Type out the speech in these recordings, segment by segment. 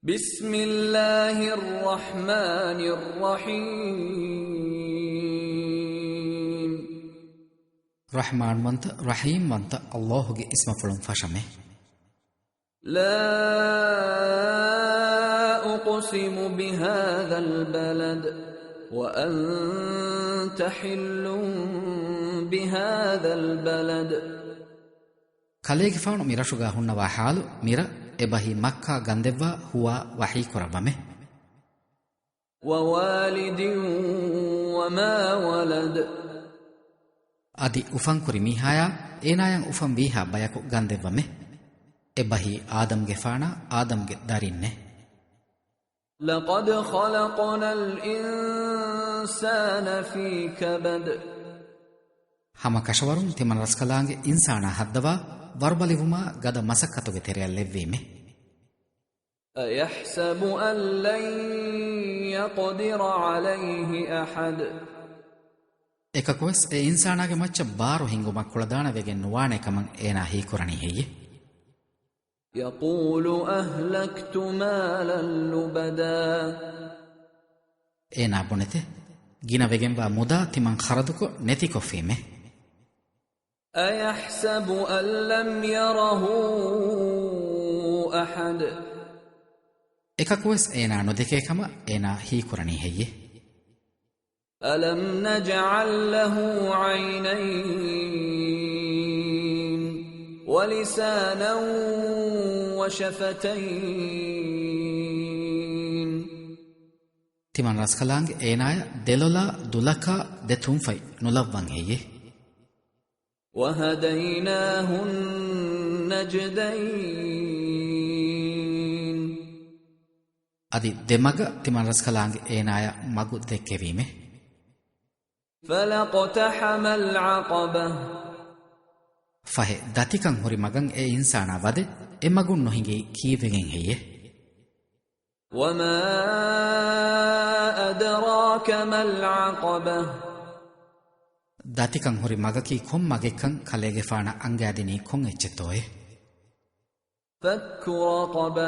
بسم الله الرحمن الرحيم رحمن وانت رحيم وانت الله کے اسم فلم فشمه لا أقسم بهذا البلد وأنت حل بهذا البلد ಕಲೆಗೆ ಫಾಣು ಮಿರಶುಗ ಹುನ್ನವ ಹಾಲು ಮಿರ ಎಬಹಿ ಮಕ್ಕಾ ಗಂದೆವ್ವ ಹುವ ವಹಿ ಕೊರಬಮೆ ووالد وما ولد ಅದಿ ಉಫಂ ಕುರಿ ಮೀಹಾಯ ಏನಾಯಂ ಉಫಂ ವೀಹಾ ಬಯಕು ಗಂದೆವ್ವಮೆ ಎಬಹಿ ಆದಮ್ಗೆ ಫಾಣ ಆದಮ್ಗೆ ದರಿನ್ನೆ لقد خلقنا الإنسان في كبد ಹಮ ಕಶವರುಂ ತಿಮನ ರಸ್ಕಲಾಂಗೆ ಇನ್ಸಾನ ಹದ್ದವ ವರ್ಬಲಿವುಮ ಗದ ಮಸಕ್ಕತುಗೆ ತೆರೆಯಲ್ಲೆವ್ವೀಮೆ أيحسب أن لن يقدر عليه أحد එකකොස් ඒ ඉන්සානාගේ මච්ච බාරු හිඟුමක් කුලදානවෙගෙන් නුවානේ කමන් ඒනා හීකුරණී හෙయ్యే يقول أهلكت مالا لبدا ඒනා බොනෙතේ ගිනවෙගෙන් වා මුදා තිමන් ಖರದುಕೊ ನೆತಿಕೊಫೀಮೆ أيحسب أن لم يره أحد එකකොස් ඒනා නොදෙකේ කම ඒනා හීකුරණී හෙయ్యే ألم نجعل له عينين ولسانا وشفتين තිමන් රස්කලාංගේ ඒනාය දෙලොලා දුලකා දෙතුන්ෆයි නුලව්වන් හෙయ్యే وهديناه النجدين අදි දෙමග තිමන් රස්කලාංගේ ඒනාය මගු දෙක්කෙවීමේ فلاقتحم العقبة ފަހެ ދަތިކަން ހުރި މަގަން އެ އިންސާނާ ވަދެ އެމަގުން ނުހިނގީ ކީވެގެން ހެއްޔެ وما أدراك ما العقبة ދަތިކަން ހުރި މަގަކީ ކޮން މަގެއްކަން ކަލޭގެފާނަ އަންގައިދިނީ ކޮން އެއްޗެއްތޯއެ فك رقبة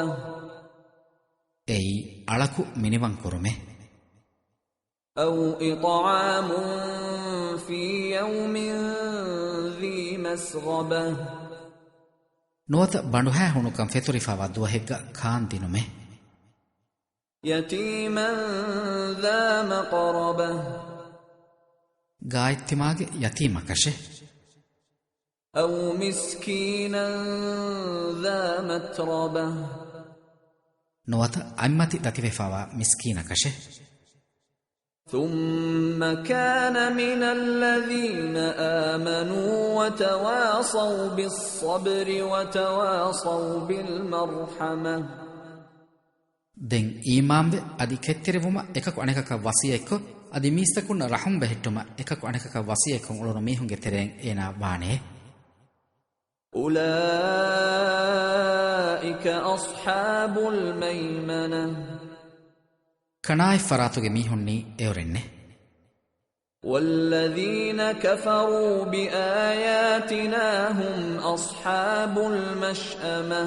އެއީ އަޅަކު މިނިވަން ކުރުމެ أو إطعام في يوم ذي مسغبة ނުވަތަ ބަނޑުހައި ހުނުކަން ފެތުރިފައިވާ ދުވަހެއްގަ ކާންދިނުމެ يتيما ذا مقربة ގާއެއްތިމާގެ ޔަތީމަކަށެ أو مسكينا ذا متربة ނުވަތަ އަތްމަތި ދަތިވެފައިވާ މިސްކީނަކަށެ ثم كان من الذين آمنوا وتواصوا بالصبر وتواصوا بالمرحمة ದೆನ್ ಈಮಾಂಬೆ ಅದಿ ಕೆತ್ತಿರೆವುಮ එකಕು ಅಣೆಕಕ ವಸಿಯೆಕ್ಕು ಅದಿ ಮೀಸ್ತಕುನ್ನ ರಹಂ ಬೆಹಿಟ್ಟುಮ එකಕು ಅಣೆಕಕ ವಸಿಯೆಕ್ಕು ಉಳನು ಮೀಹುಂಗೆ ತೆರೆನ್ ಏನಾ ಬಾಣೆ أولئك أصحاب الميمنة ಕಣಾಯ್ ಫರಾತುಗೆ ಮೀಹುಣ್ಣಿ ಎವರೆನ್ನೆ والذين كفروا بآياتنا هم أصحاب المشأمة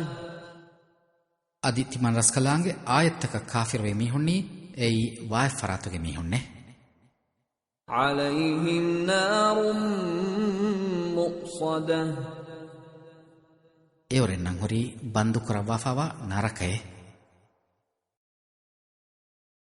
ಅದಿ ತಿಮನ್ ರಸ್ಕಲಾಂಗೆ ಆಯತ್ತಕ ಕಾಫಿರ್ವೆ ಮೀಹುಣ್ಣಿ ಏಯಿ ವಾಯ್ ಫರಾತುಗೆ ಮೀಹುಣ್ಣೆ عليهم نار مؤصدة ಎವರೆನ್ನಂ ಹೊರಿ ಬಂದು ಕುರವಾಫಾವ ನರಕಯೆ